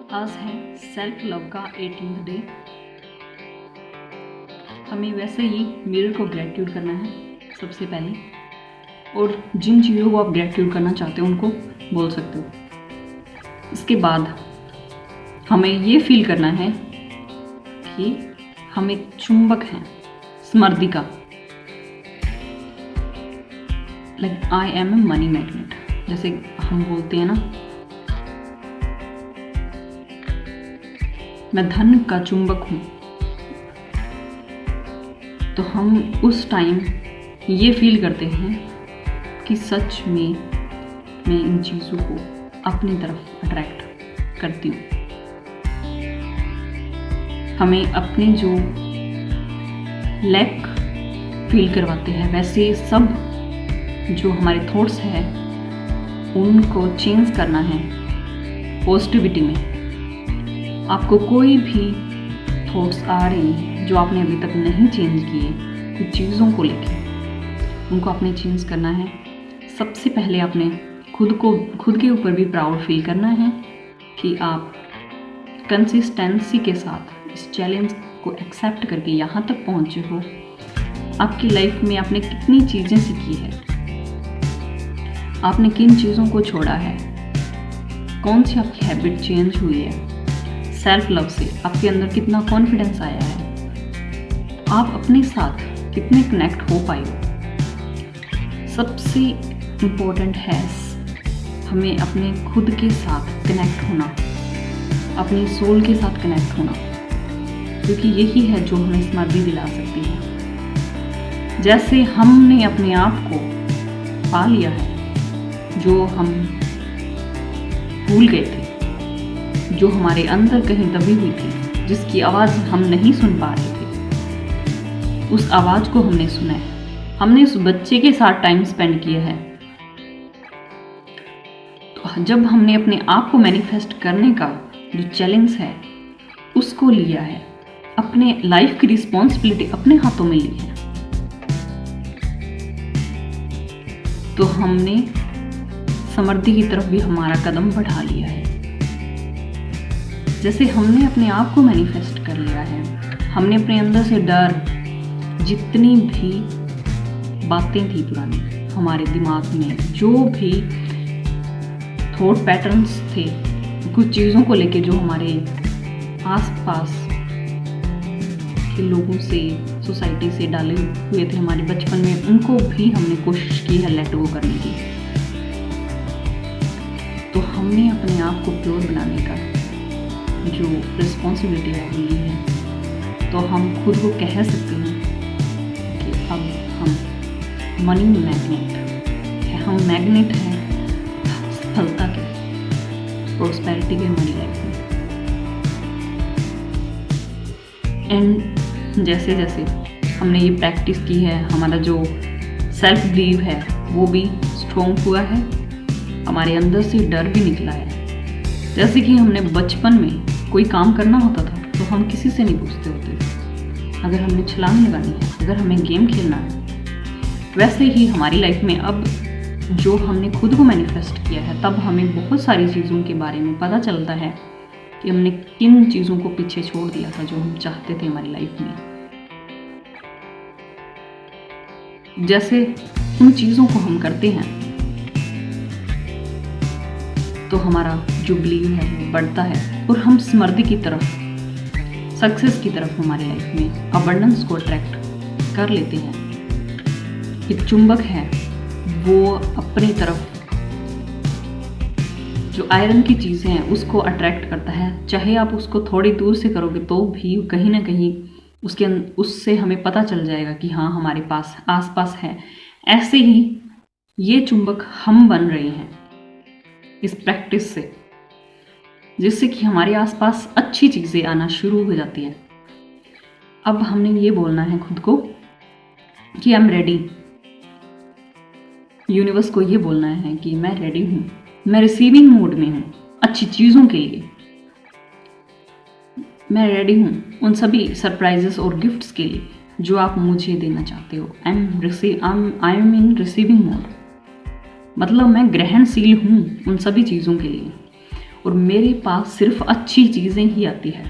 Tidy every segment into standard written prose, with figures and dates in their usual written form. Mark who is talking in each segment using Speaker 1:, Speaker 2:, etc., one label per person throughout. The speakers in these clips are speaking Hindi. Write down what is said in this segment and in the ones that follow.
Speaker 1: आज है सेल्फ लव का 18th डे। हमें वैसे ही मिरर को ग्रेटिट्यूड करना है सबसे पहले, और जिन चीज़ों को आप ग्रेटिट्यूड करना चाहते हो उनको बोल सकते हो। इसके बाद हमें ये फील करना है कि हम एक चुंबक हैं, स्मृति का। Like I am a money magnet, जैसे हम बोलते हैं ना, मैं धन का चुंबक हूँ। तो हम उस टाइम ये फील करते हैं कि सच में मैं इन चीज़ों को अपनी तरफ अट्रैक्ट करती हूँ। हमें अपने जो लैक फील करवाते हैं, वैसे सब जो हमारे थॉट्स हैं उनको चेंज करना है पॉजिटिविटी में। आपको कोई भी थॉट्स आ रही हैं जो आपने अभी तक नहीं चेंज किए, कुछ चीज़ों को लेके, उनको आपने चेंज करना है। सबसे पहले आपने खुद के ऊपर भी प्राउड फील करना है कि आप कंसिस्टेंसी के साथ इस चैलेंज को एक्सेप्ट करके यहाँ तक पहुँचे हो। आपकी लाइफ में आपने कितनी चीज़ें सीखी है, आपने किन चीज़ों को छोड़ा है, कौन सी आपकी हैबिट चेंज हुई है। सेल्फ लव से आपके अंदर कितना कॉन्फिडेंस आया है, आप अपने साथ कितने कनेक्ट हो पाए हो। सबसे इम्पोर्टेंट है हमें अपने खुद के साथ कनेक्ट होना, अपनी सोल के साथ कनेक्ट होना, क्योंकि यही है जो हमें स्मृति दिला सकती है। जैसे हमने अपने आप को पा लिया है, जो हम भूल गए थे, जो हमारे अंदर कहीं दबी हुई थी, जिसकी आवाज़ हम नहीं सुन पा रहे थे, उस आवाज़ को हमने सुना है। हमने उस बच्चे के साथ टाइम स्पेंड किया है। तो जब हमने अपने आप को मैनिफेस्ट करने का जो चैलेंज है उसको लिया है, अपने लाइफ की रिस्पॉन्सिबिलिटी अपने हाथों में ली है, तो हमने समृद्धि की तरफ भी हमारा कदम बढ़ा लिया है। जैसे हमने अपने आप को मैनिफेस्ट कर लिया है, हमने अपने अंदर से डर, जितनी भी बातें थी पुरानी हमारे दिमाग में, जो भी थॉट पैटर्न्स थे कुछ चीज़ों को लेके, जो हमारे आसपास के लोगों से, सोसाइटी से डाले हुए थे हमारे बचपन में, उनको भी हमने कोशिश की है लेट गो करने की। तो हमने अपने आप को प्योर बनाने का जो रिस्पॉन्सिबिलिटी है वो ली है। तो हम खुद को कह सकते हैं कि अब हम मनी मैग्नेट है, हम मैग्नेट हैं सफलता के, प्रोस्पेरिटी के हमारी लाइफ में। एंड जैसे जैसे हमने ये प्रैक्टिस की है, हमारा जो सेल्फ बिलीव है वो भी स्ट्रॉन्ग हुआ है, हमारे अंदर से डर भी निकला है। जैसे कि हमने बचपन में कोई काम करना होता था तो हम किसी से नहीं पूछते होते, अगर हमने छलांग लगानी है, अगर हमें गेम खेलना है। वैसे ही हमारी लाइफ में अब जो हमने खुद को मैनिफेस्ट किया है, तब हमें बहुत सारी चीज़ों के बारे में पता चलता है कि हमने किन चीज़ों को पीछे छोड़ दिया था जो हम चाहते थे हमारी लाइफ में। जैसे उन चीज़ों को हम करते हैं तो हमारा जो बिलीव है वो बढ़ता है, और हम समृद्धि की तरफ, सक्सेस की तरफ हमारी लाइफ में अबंडेंस को अट्रैक्ट कर लेते हैं। एक चुंबक है वो अपनी तरफ जो आयरन की चीज़ें हैं उसको अट्रैक्ट करता है, चाहे आप उसको थोड़ी दूर से करोगे तो भी कहीं ना कहीं उससे हमें पता चल जाएगा कि हाँ हमारे पास आसपास है। ऐसे ही ये चुंबक हम बन रहे हैं इस प्रैक्टिस से, जिससे कि हमारे आसपास अच्छी चीज़ें आना शुरू हो जाती हैं। अब हमने ये बोलना है खुद को कि आई एम रेडी। यूनिवर्स को ये बोलना है कि मैं रेडी हूँ, मैं रिसीविंग मोड में हूँ अच्छी चीज़ों के लिए। मैं रेडी हूँ उन सभी सरप्राइजेस और गिफ्ट्स के लिए जो आप मुझे देना चाहते हो। I am in receiving mode, मतलब मैं ग्रहणशील हूँ उन सभी चीज़ों के लिए। और मेरे पास सिर्फ अच्छी चीज़ें ही आती है।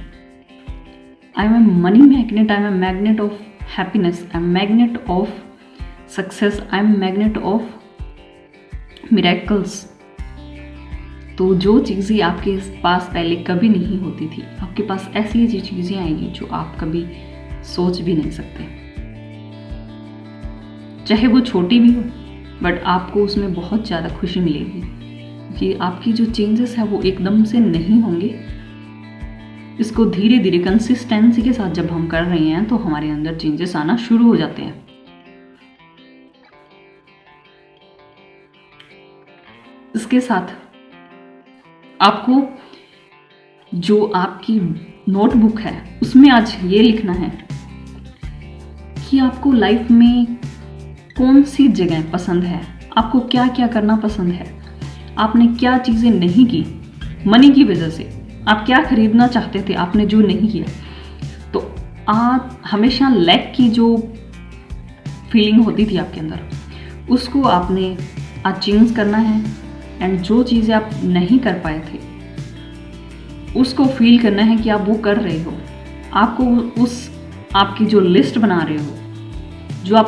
Speaker 1: I am a money magnet, I am a magnet of happiness, I am magnet of success, I am magnet of miracles. तो जो चीज़ें आपके पास पहले कभी नहीं होती थी, आपके पास ऐसी ऐसी चीज़ें आएंगी जो आप कभी सोच भी नहीं सकते। चाहे वो छोटी भी हो, बट आपको उसमें बहुत ज़्यादा खुशी मिलेगी कि आपकी जो चेंजेस है वो एकदम से नहीं होंगे। इसको धीरे धीरे कंसिस्टेंसी के साथ जब हम कर रहे हैं तो हमारे अंदर चेंजेस आना शुरू हो जाते हैं। इसके साथ आपको जो आपकी नोटबुक है उसमें आज ये लिखना है कि आपको लाइफ में कौन सी जगह पसंद है, आपको क्या क्या करना पसंद है, आपने क्या चीज़ें नहीं की मनी की वजह से, आप क्या खरीदना चाहते थे आपने जो नहीं किया। तो आप हमेशा लैक की जो फीलिंग होती थी आपके अंदर, उसको आपने आज चेंज करना है। एंड जो चीज़ें आप नहीं कर पाए थे उसको फील करना है कि आप वो कर रहे हो। आपको उस आपकी जो लिस्ट बना रहे हो, जो आप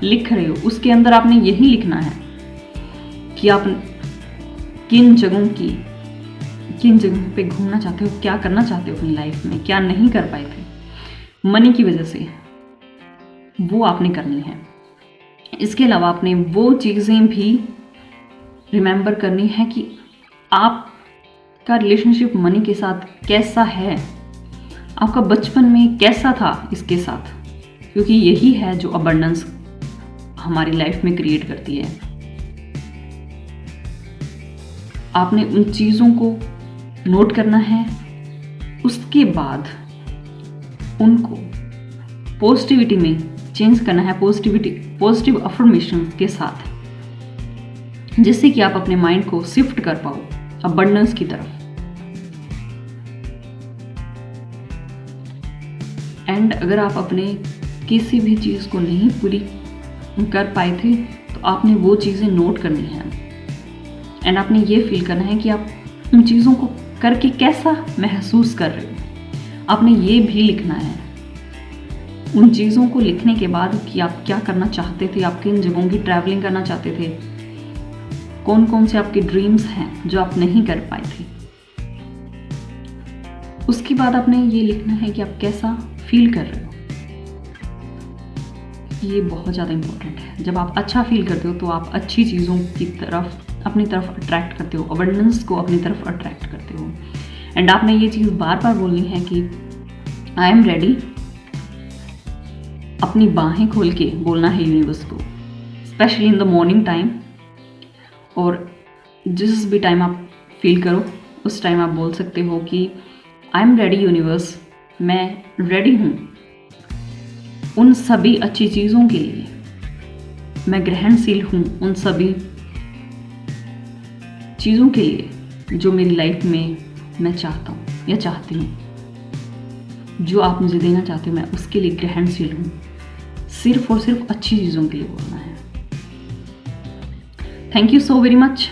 Speaker 1: लिख रहे हो, उसके अंदर आपने यही लिखना है कि आप किन जगहों पे घूमना चाहते हो, क्या करना चाहते हो अपनी लाइफ में, क्या नहीं कर पाए थे मनी की वजह से, वो आपने करनी है। इसके अलावा आपने वो चीज़ें भी रिमेंबर करनी है कि आपका रिलेशनशिप मनी के साथ कैसा है, आपका बचपन में कैसा था इसके साथ, क्योंकि यही है जो अबंडेंस हमारी लाइफ में क्रिएट करती है। आपने उन चीज़ों को नोट करना है, उसके बाद उनको पॉजिटिविटी में चेंज करना है, पॉजिटिव अफर्मेशन के साथ, जिससे कि आप अपने माइंड को शिफ्ट कर पाओ अबंडेंस की तरफ। एंड अगर आप अपने किसी भी चीज़ को नहीं पूरी कर पाए थे तो आपने वो चीज़ें नोट करनी है। एंड आपने ये फील करना है कि आप उन चीज़ों को करके कैसा महसूस कर रहे हो। आपने ये भी लिखना है उन चीज़ों को लिखने के बाद कि आप क्या करना चाहते थे, आप किन जगहों की ट्रैवलिंग करना चाहते थे, कौन कौन से आपके ड्रीम्स हैं जो आप नहीं कर पाए थे। उसके बाद आपने ये लिखना है कि आप कैसा फील कर रहे हो। ये बहुत ज़्यादा इम्पोर्टेंट है। जब आप अच्छा फील करते हो तो आप अच्छी चीज़ों की तरफ अपनी तरफ अट्रैक्ट करते हो, अबंडेंस को अपनी तरफ अट्रैक्ट करते हो। एंड आपने ये चीज़ बार बार बोलनी है कि आई एम रेडी। अपनी बाहें खोल के बोलना है यूनिवर्स को, specially in the morning time, और जिस भी टाइम आप फील करो उस टाइम आप बोल सकते हो कि आई एम रेडी यूनिवर्स, मैं रेडी हूँ उन सभी अच्छी चीज़ों के लिए, मैं ग्रहणशील हूँ उन सभी चीज़ों के लिए जो मेरी लाइफ में मैं चाहता हूँ या चाहती हूँ। जो आप मुझे देना चाहते हो मैं उसके लिए ग्रहणशील हूँ। सिर्फ और सिर्फ अच्छी चीज़ों के लिए बोलना है। Thank you so very much.